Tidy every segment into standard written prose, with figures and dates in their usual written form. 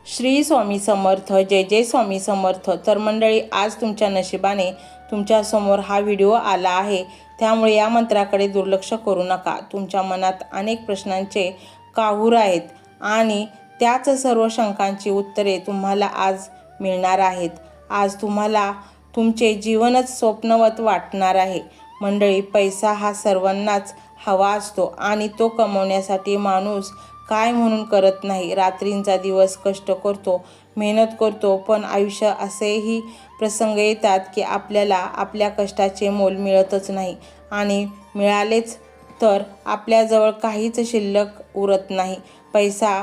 श्री स्वामी समर्थ, जय जय स्वामी समर्थ। तर मंडळी, आज तुमच्या नशिबाने तुमच्यासमोर हा व्हिडिओ आला आहे, त्यामुळे या मंत्राकडे दुर्लक्ष करू नका। तुमच्या मनात अनेक प्रश्नांचे काहूर आहेत आणि त्याच सर्व शंकांची उत्तरे तुम्हाला आज मिळणार आहेत। आज तुम्हाला तुमचे जीवनच स्वप्नवत वाटणार आहे। मंडळी, पैसा हा सर्वांनाच हवा असतो आणि तो कमवण्यासाठी माणूस काय म्हणून करत नाही, रात्रींचा दिवस कष्ट करतो, मेहनत करतो, पण आयुष्य असेही प्रसंग येतात की आपल्याला आपल्या कष्टाचे मोल मिळतच नाही आणि मिळालेच तर आपल्याजवळ काहीच शिल्लक उरत नाही। पैसा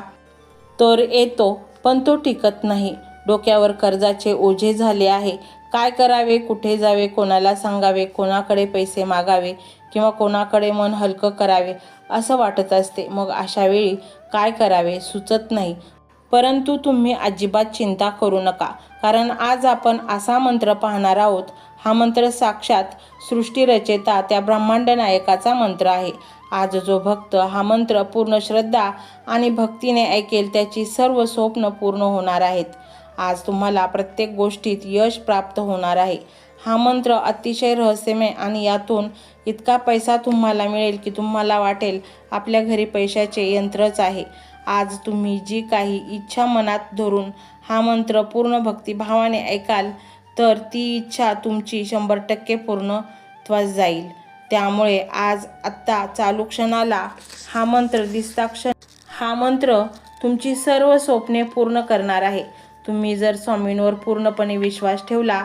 तर येतो पण तो टिकत नाही। डोक्यावर कर्जाचे ओझे झाले आहे। काय करावे, कुठे जावे, कोणाला सांगावे, कोणाकडे पैसे मागावे किंवा कोणाकडे मन हलकं करावे असं वाटत असते। मग अशा वेळी काय करावे सुचत नाही। परंतु तुम्ही अजिबात चिंता करू नका, कारण आज आपण असा मंत्र पाहणार आहोत। हा मंत्र साक्षात सृष्टीरचेता त्या ब्रह्मांड नायकाचा मंत्र आहे। आज जो भक्त हा मंत्र पूर्ण श्रद्धा आणि भक्तीने ऐकेल त्याची सर्व स्वप्न पूर्ण होणार आहेत। आज तुम्हाला प्रत्येक गोष्टीत यश प्राप्त होणार आहे। हा मंत्र अतिशय रहस्यमय आणि यातून इतका पैसा तुम्हाला मिळेल की तुम्हाला वाटेल आपल्या घरी पैशाचे यंत्रच आहे। आज तुम्ही जी काही इच्छा मनात धरून हा मंत्र पूर्ण भक्तिभावाने ऐकाल तर ती इच्छा तुमची 100% पूर्णत्वास जाईल। त्यामुळे आज आत्ता चालू क्षणाला हा मंत्र तुमची सर्व स्वप्ने पूर्ण करणार आहे। तुम्ही जर स्वामींवर पूर्णपणे विश्वास ठेवला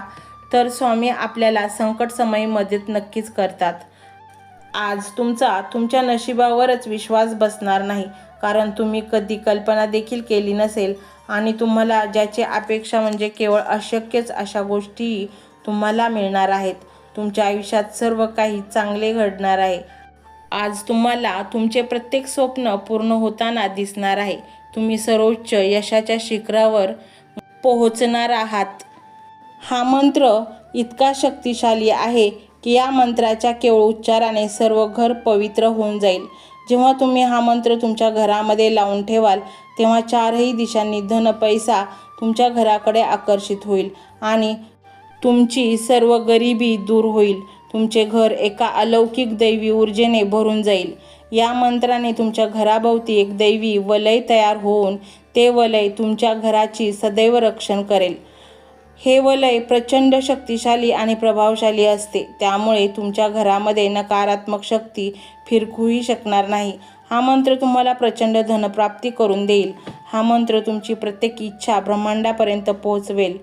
तर स्वामी आपल्याला संकटसमयी मदत नक्कीच करतात। आज तुमच्या नशिबावरच विश्वास बसणार नाही, कारण तुम्ही कधी कल्पना देखील केली नसेल आणि तुम्हाला ज्याची अपेक्षा म्हणजे केवळ अशक्यच अशा गोष्टी तुम्हाला मिळणार आहेत। तुमच्या आयुष्यात सर्व काही चांगले घडणार आहे। आज तुम्हाला तुमचे प्रत्येक स्वप्न पूर्ण होताना दिसणार आहे। तुम्ही सर्वोच्च यशाच्या शिखरावर पोहोचणार आहात। हा मंत्र इतका शक्तिशाली आहे की या मंत्राच्या केवळ उच्चाराने सर्व घर पवित्र होऊन जाईल। जेव्हा तुम्ही हा मंत्र तुमच्या घरामध्ये लावून ठेवाल तेव्हा चारही दिशांनी धन पैसा तुमच्या घराकडे आकर्षित होईल आणि तुमची सर्व गरिबी दूर होईल। तुमचे घर एका अलौकिक दैवी ऊर्जेने भरून जाईल। या मंत्राने तुमच्या घराभोवती एक दैवी वलय तयार होऊन ते वलय तुमच्या घराची सदैव रक्षण करेल। हे वलय प्रचंड शक्तिशाली आणि प्रभावशाली असते, त्यामुळे तुमच्या घरामध्ये नकारात्मक शक्ती फिरकूही शकणार नाही। हा मंत्र तुम्हाला प्रचंड धनप्राप्ती करून देईल। हा मंत्र तुमची प्रत्येक इच्छा ब्रह्मांडापर्यंत पोहोचवेल।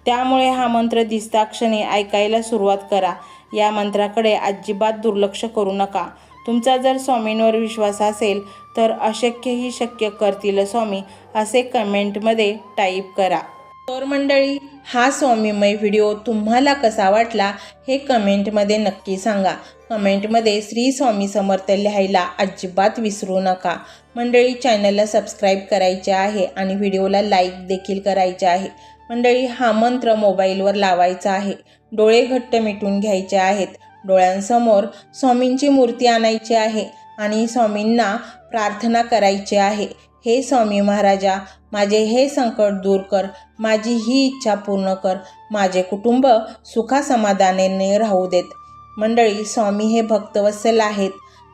त्यामुळे हा मंत्र दिसताक्षणी ऐकायला सुरुवात करा। या मंत्राकडे अजिबात दुर्लक्ष करू नका। तुमचा जर स्वामींवर विश्वास असेल तर अशक्यही शक्य करतील स्वामी असे कमेंटमध्ये टाईप करा। तर मंडळी, हा स्वामीमय व्हिडिओ तुम्हाला कसा वाटला हे कमेंटमध्ये नक्की सांगा। कमेंटमध्ये श्री स्वामी समर्थ लिहायला अजिबात विसरू नका। मंडळी, चॅनलला सबस्क्राईब करायचे आहे आणि व्हिडिओला लाईक देखील करायचे आहे। मंडळी, हा मंत्र मोबाईलवर लावायचा आहे। डोळे घट्ट मिटून घ्यायचे आहेत। डोळ्यांसमोर स्वामींची मूर्ती आणायची आहे आणि स्वामींना प्रार्थना करायची आहे। हे स्वामी महाराजा, माझे हे संकट दूर कर, माझी ही इच्छा पूर्ण कर, माझे कुटुंब सुखासमाधानाने राहू देत। मंडळी, स्वामी हे भक्तवत्सल आहेत।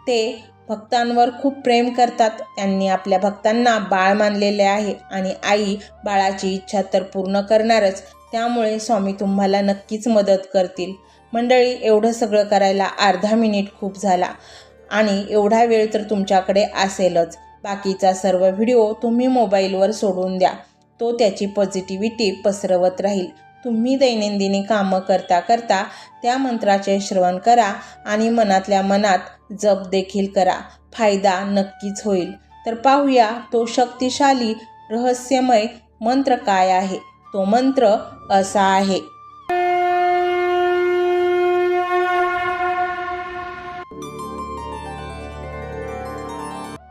ते भक्तांवर खूप प्रेम करतात। त्यांनी आपल्या भक्तांना बाळ मानलेले आहे आणि आई बाळाची इच्छा तर पूर्ण करणारच, त्यामुळे स्वामी तुम्हाला नक्कीच मदत करतील। मंडळी, एवढं सगळं करायला अर्धा मिनिट खूप झाला आणि एवढा वेळ तर तुमच्याकडे असेलच। बाकीचा सर्व व्हिडिओ तुम्ही मोबाईलवर सोडून द्या, तो त्याची पॉझिटिव्हिटी पसरवत राहील। तुम्ही दैनंदिनी कामं करता करता त्या मंत्राचे श्रवण करा आणि मनातल्या मनात जप देखील करा, फायदा नक्कीच होईल। तर पाहूया तो शक्तिशाली रहस्यमय मंत्र काय आहे। तो मंत्र असा आहे।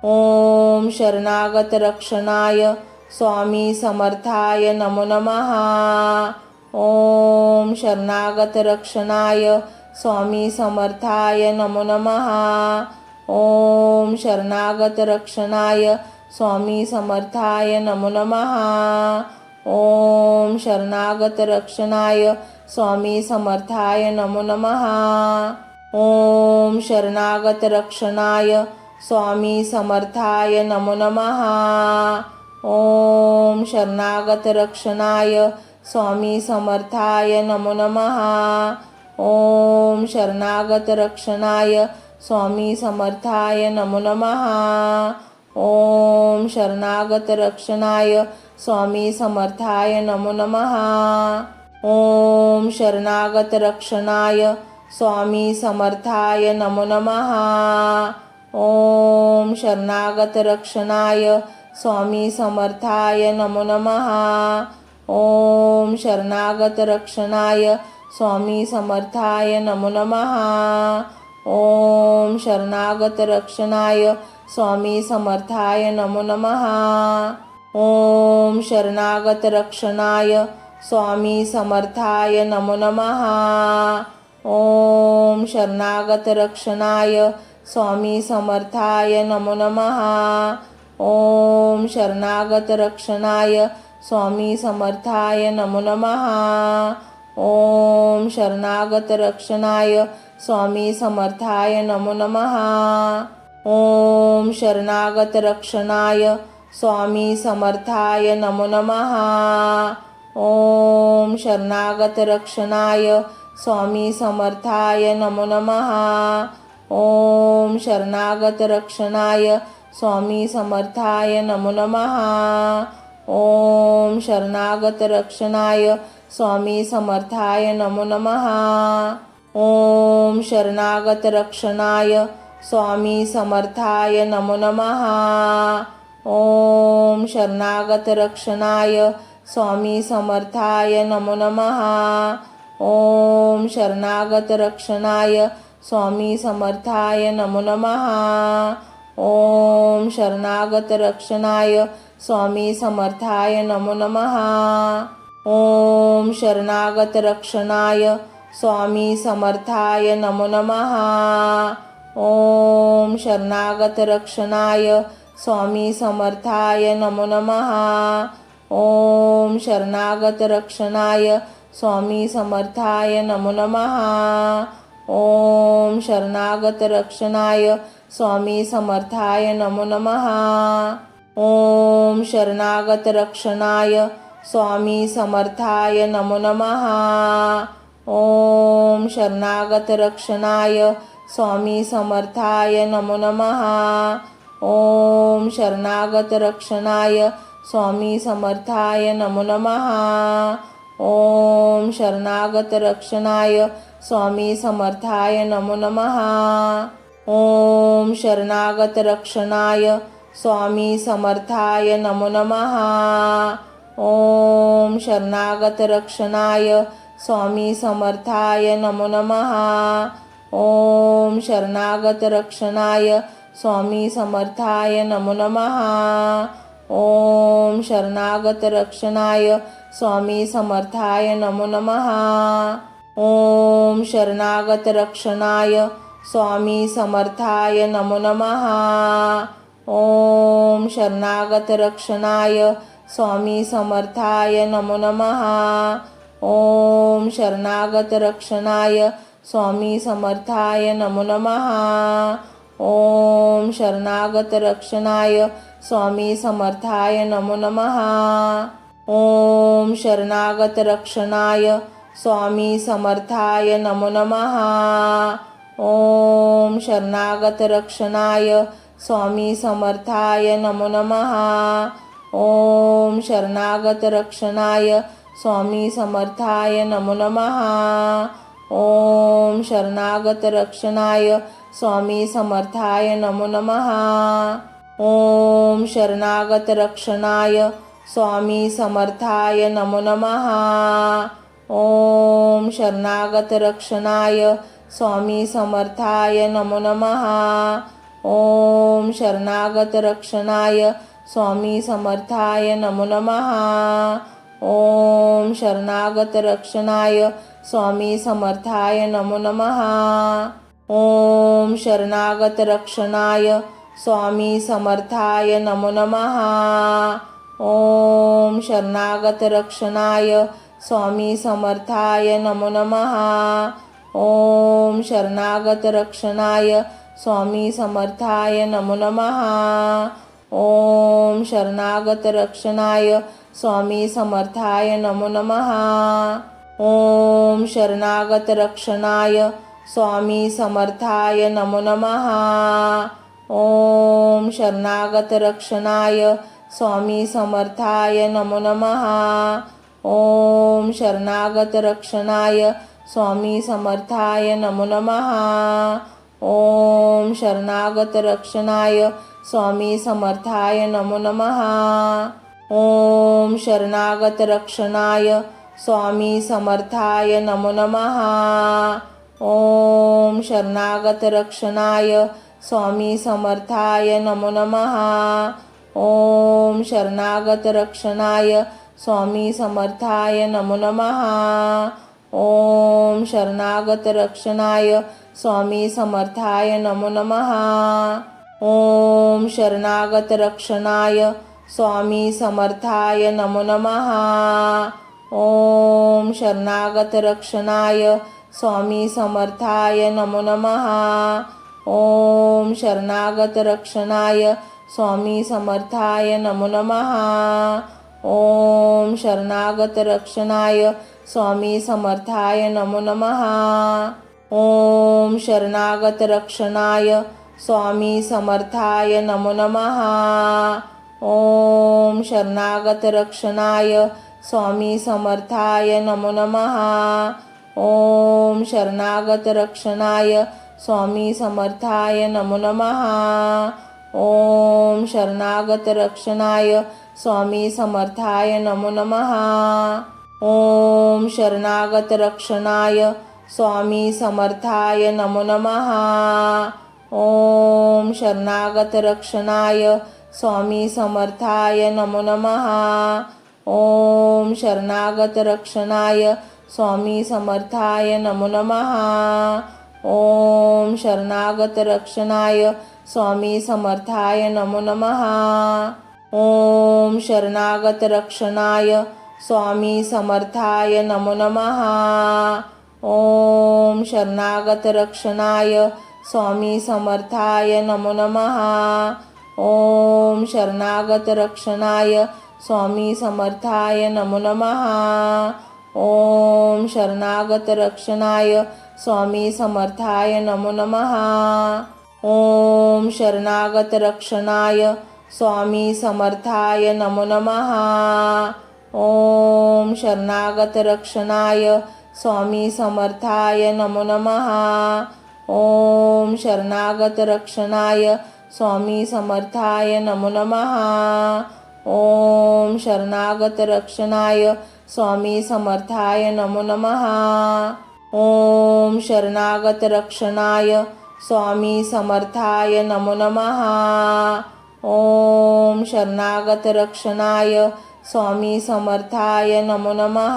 ओम शरणागत रक्षणाय स्वामी समर्थाय नमो नमः। ओम शरणागत रक्षणाय स्वामी समर्थाय नमो नमः। ओम शरणागत रक्षणाय स्वामी समर्थाय नमो नमः। ओम शरणागत रक्षणाय स्वामी समर्थाय नमो नमः। ओम शरणागत रक्षणाय स्वामी समर्थाय नमो नमः। ओम शरणागत रक्षणाय स्वामी समर्थाय नमो नमः। ओम शरणागत रक्षणाय स्वामी समर्थाय नमो नमः। ओम शरणागत रक्षणाय स्वामी समर्थाय नमो नमः। ओम शरणागत रक्षणाय स्वामी समर्थाय नमो नमः। ओम शरणागत रक्षणाय स्वामी समर्थाय नमो नमः। ओम शरणागत रक्षणाय स्वामी समर्थाय नमो नमः। ओम शरणागत रक्षणाय स्वामी समर्थाय नमो नमः। ओम शरणागत रक्षणाय स्वामी समर्थाय नमो नमः। ओम शरणागत रक्षणाय स्वामी समर्थाय नमो नमः। ओम शरणागत रक्षणाय स्वामी समर्थाय नमो नमः। ओम शरणागत रक्षणाय स्वामी समर्थाय नमो नमः। ओम शरणागत रक्षणाय स्वामी समर्थाय नमो नमः। ओम शरणागत रक्षणाय स्वामी समर्थाय नमो नमः। ओम शरणागत रक्षणाय स्वामी समर्थाय नमो नमः। ओम शरणागत रक्षणाय स्वामी समर्थाय नमो नमः। ओम शरणागत रक्षणाय स्वामी समर्थाय नमो नमः। ओम शरणागत रक्षणाय स्वामी समर्थाय नमो नमः। ओम शरणागत रक्षणाय स्वामी समर्थाय नमो नमः। ओम शरणागत रक्षणाय स्वामी समर्थाय नमो नमः। ओम शरणागत रक्षणाय स्वामी समर्थाय नमो नमः। ओम शरणागत रक्षणाय स्वामी समर्थाय नमो नमः। ओम शरणागत रक्षणाय स्वामी समर्थाय नमो नमः। ओम शरणागत रक्षणाय स्वामी समर्थाय नमो नमः। ओम शरणागत रक्षणाय स्वामी समर्थाय नमो नमः। ओम शरणागत रक्षणाय स्वामी समर्थाय नमो नमः। ओम शरणागत रक्षणाय स्वामी समर्थाय नमो नमः। ओम शरणागत रक्षणाय स्वामी समर्थाय नमो नमः। ओम शरणागत रक्षणाय स्वामी समर्थाय नमो नमः। ओम शरणागत रक्षणाय स्वामी समर्थाय नमो नमः। ओम शरणागत रक्षणाय स्वामी समर्थाय नमो नमः। ओम शरणागत रक्षणाय स्वामी समर्थाय नमो नमः। ओम शरणागत रक्षणाय स्वामी समर्थाय नमो नमः। ओम शरणागत रक्षणाय स्वामी समर्थाय नमो नमः। ओम शरणागत रक्षणाय स्वामी समर्थाय नमो नमः। ओम शरणागत रक्षणाय स्वामी समर्थाय नमो नमः। ओम शरणागत रक्षणाय स्वामी समर्थाय नमो नमः। ओम शरणागत रक्षणाय स्वामी समर्थाय नमो नमः। ओम शरणागत रक्षणाय स्वामी समर्थाय नमो नमः। ओम शरणागत रक्षणाय स्वामी समर्थाय नमो नमः। ओम शरणागत रक्षणाय स्वामी समर्थाय नमो नमः। ओम शरणागत रक्षणाय स्वामी समर्थाय नमो नमः। ओम शरणागत रक्षणाय स्वामी समर्थाय नमो नमः। ओम शरणागत रक्षणाय स्वामी समर्थाय नमो नमः। ओम शरणागत रक्षणाय स्वामी समर्थाय नमो नमः। ओम शरणागत रक्षणाय स्वामी समर्थाय नमो नमः। ओम शरणागत रक्षणाय स्वामी समर्थाय नमो नमः। ओम शरणागत रक्षणाय स्वामी समर्थाय नमो नमः। ओम शरणागत रक्षणाय स्वामी समर्थाय नमो नमः। ओम शरणागत रक्षणाय स्वामी समर्थाय नमो नमः। ओम शरणागत रक्षणाय स्वामी समर्थाय नमो नमः। ओम शरणागत रक्षणाय स्वामी समर्थाय नमो नमः। ओम शरणागत रक्षणाय स्वामी समर्थाय नमो नमः। ओम शरणागत रक्षणाय स्वामी समर्थाय नमो नमः। ओम शरणागत रक्षणाय स्वामी समर्थाय नमो नमः। ओम शरणागत रक्षणाय स्वामी समर्थाय नमो नमः। ओम शरणागत रक्षणाय स्वामी समर्थाय नमो नमः। ओम शरणागत रक्षणाय स्वामी समर्थाय नमो नमः। ओम शरणागत रक्षणाय स्वामी समर्थाय नमो नमः। ओम शरणागत रक्षणाय स्वामी समर्थाय नमो नमः। ओम शरणागत रक्षणाय स्वामी समर्थाय नमो नमः। ओम शरणागत रक्षणाय स्वामी समर्थाय नमो नमः। ओम शरणागत रक्षणाय स्वामी समर्थाय नमो नमः। ओम शरणागत रक्षणाय स्वामी समर्थाय नमो नमः। ओम शरणागत रक्षणाय स्वामी समर्थाय नमो नमः। ओम शरणागत रक्षणाय स्वामी समर्थाय नमो नमः। ओम शरणागत रक्षणाय स्वामी समर्थाय नमो नमः। ओम शरणागत रक्षणाय स्वामी समर्थाय नमो नमः। ओम शरणागत रक्षणाय स्वामी समर्थाय नमो नमः। ओम शरणागत रक्षणाय स्वामी समर्थाय नमो नमः। ओम शरणागत रक्षणाय स्वामी समर्थाय नमो नमः। ओम शरणागत रक्षणाय स्वामी समर्थाय नमो नमः। ओम शरणागत रक्षणाय स्वामी समर्थाय नमो नमः। ओम शरणागत रक्षणाय स्वामी समर्थाय नमो नमः। ओम शरणागत रक्षणाय स्वामी समर्थाय नमो नमः। ओम शरणागत रक्षणाय स्वामी समर्थाय नमो नमः। ओम शरणागत रक्षणाय स्वामी समर्थाय नमो नमः। ओम शरणागत रक्षणाय स्वामी समर्थाय नमो नमः।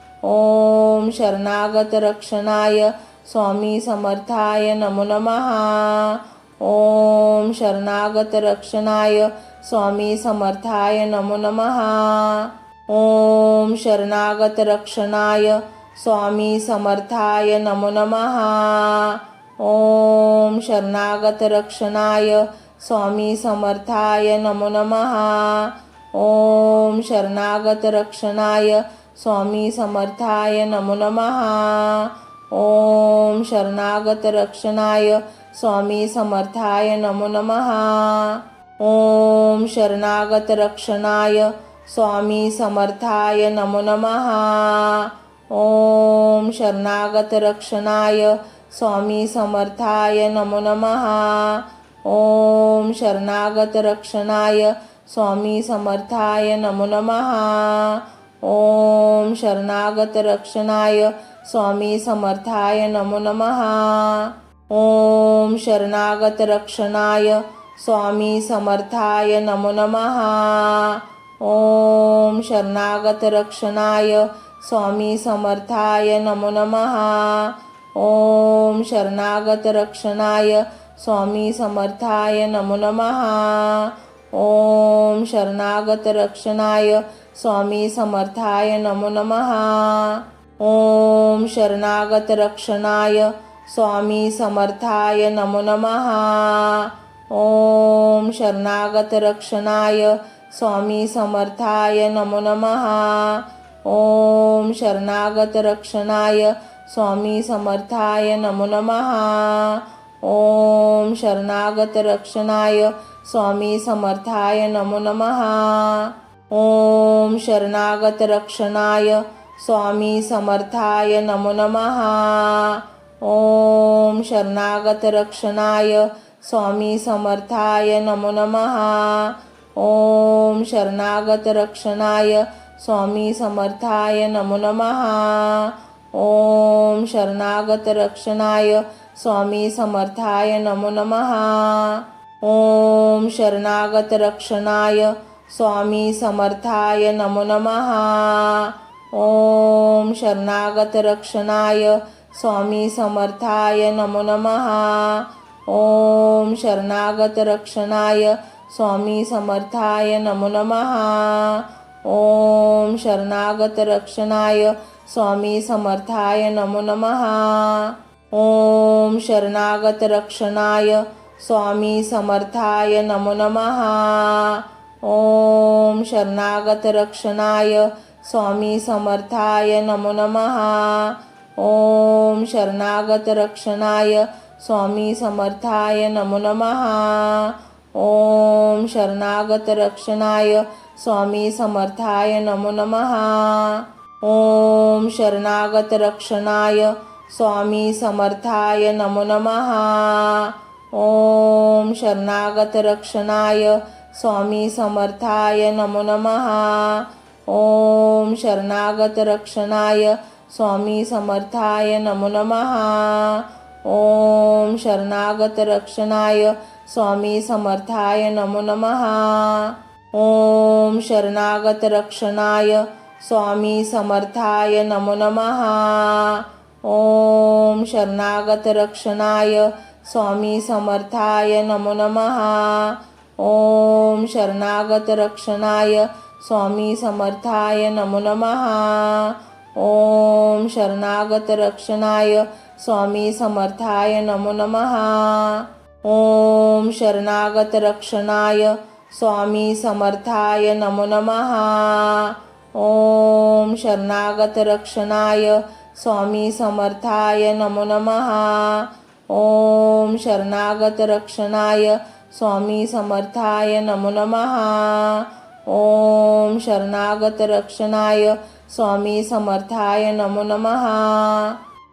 ओम शरणागत रक्षणाय स्वामी समर्थाय नमो नमः। ओम शरणागत रक्षणाय स्वामी समर्थाय नमो नमः। ओम शरणागत रक्षणाय स्वामी समर्थाय नमो नमः। ओम शरणागत रक्षणाय स्वामी समर्थाय नमो नमः। ओम शरणागत रक्षणाय स्वामी समर्थाय नमो नमः। ओम शरणागत रक्षणाय स्वामी समर्थाय नमो नमः। ओम शरणागत रक्षणाय स्वामी समर्थाय नमो नमः। ओम शरणागत रक्षणाय स्वामी समर्थाय नमो नमः। ओम शरणागत रक्षणाय स्वामी समर्थाय नमो नमः। ओम शरणागत रक्षणाय स्वामी समर्थाय नमो नमः। ओम शरणागत रक्षणाय स्वामी समर्थाय नमो नमः। ओम शरणागत रक्षणाय स्वामी समर्थाय नमो नमः। ओम शरणागत रक्षणाय स्वामी समर्थाय नमो नमः। ओम शरणागत रक्षणाय स्वामी समर्थाय नमो नमः। ओम शरणागत रक्षणाय स्वामी समर्थाय नमो नमः। ओम शरणागत रक्षणाय स्वामी समर्थाय नमो नमः। ओम शरणागत रक्षणाय स्वामी समर्थाय नमो नमः। ओम शरणागत रक्षणाय स्वामी समर्थाय नमो नमः। ओम शरणागत रक्षणाय स्वामी समर्थाय नमो नमः। ओम शरणागत रक्षणाय स्वामी समर्थाय नमो नमः। ओम शरणागत रक्षणाय स्वामी समर्थाय नमो नमः। ओम शरणागत रक्षणाय स्वामी समर्थाय नमो नमः। ओम शरणागत रक्षणाय स्वामी समर्थाय नमो नमः। ओम शरणागत रक्षणाय स्वामी समर्थाय नमो नमः। ओम शरणागत रक्षणाय स्वामी समर्थाय नमो नमः। ओम शरणागत रक्षणाय स्वामी समर्थाय नमो नमः। ओम शरणागत रक्षणाय स्वामी समर्थाय नमो नमः। ओम शरणागत रक्षणाय स्वामी समर्थाय नमो नमः। ओम शरणागत रक्षणाय स्वामी समर्थाय नमो नमः। ओम शरणागत रक्षणाय स्वामी समर्थाय नमो नमः। ओम शरणागत रक्षणाय स्वामी समर्थाय नमो नमः। ओम शरणागत रक्षणाय स्वामी समर्थाय नमो नमः। ओम शरणागत रक्षणाय स्वामी समर्थाय नमो नमः। ओम शरणागत रक्षणाय स्वामी समर्थाय नमो नमः। ओम शरणागत रक्षणाय स्वामी समर्थाय नमो नमः। ओम शरणागत रक्षणाय स्वामी समर्थाय नमो नमः। ओम शरणागत रक्षणाय स्वामी समर्थाय नमो नमः। ओम शरणागत रक्षणाय स्वामी समर्थाय नमो नमः। ओम शरणागत रक्षणाय स्वामी समर्थाय नमो नमः। ओम शरणागत रक्षणाय स्वामी समर्थाय नमो नमः। ओम शरणागत रक्षणाय स्वामी समर्थाय नमो नमः। ओम शरणागत रक्षणाय स्वामी समर्थाय नमो नमः।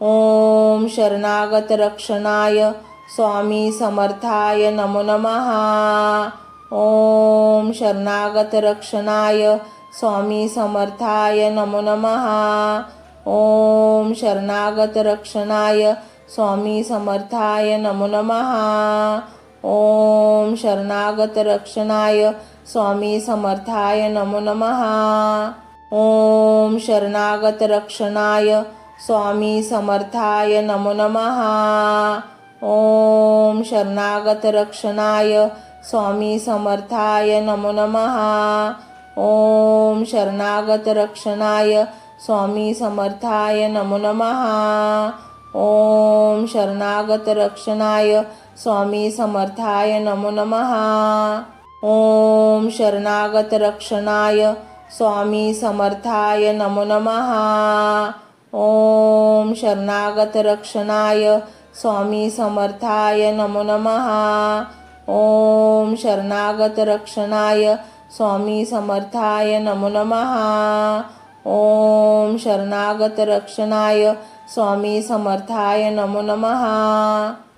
ओम शरणागत रक्षणाय स्वामी समर्थाय नमो नमः। ओम शरणागत रक्षणाय स्वामी समर्थाय नमो नमः। ओम शरणागत रक्षणाय स्वामी समर्थाय नमो नमः। ओम शरणागत रक्षणाय स्वामी समर्थाय नमो नमः। ओम शरणागत रक्षणाय स्वामी समर्थाय नमो नमः। ओम शरणागत रक्षणाय स्वामी समर्थाय नमो नमः। ओम शरणागत रक्षणाय स्वामी समर्थाय नमो नमः। ओम शरणागत रक्षणाय स्वामी समर्थाय नमो नमः। ओम शरणागत रक्षणाय स्वामी समर्थाय नमो नमः। ओम शरणागत रक्षणाय स्वामी समर्थाय नमो नमः। ओम शरणागत रक्षणाय स्वामी समर्थाय नमो नमः। ओम शरणागत रक्षणाय स्वामी समर्थाय नमो नमः।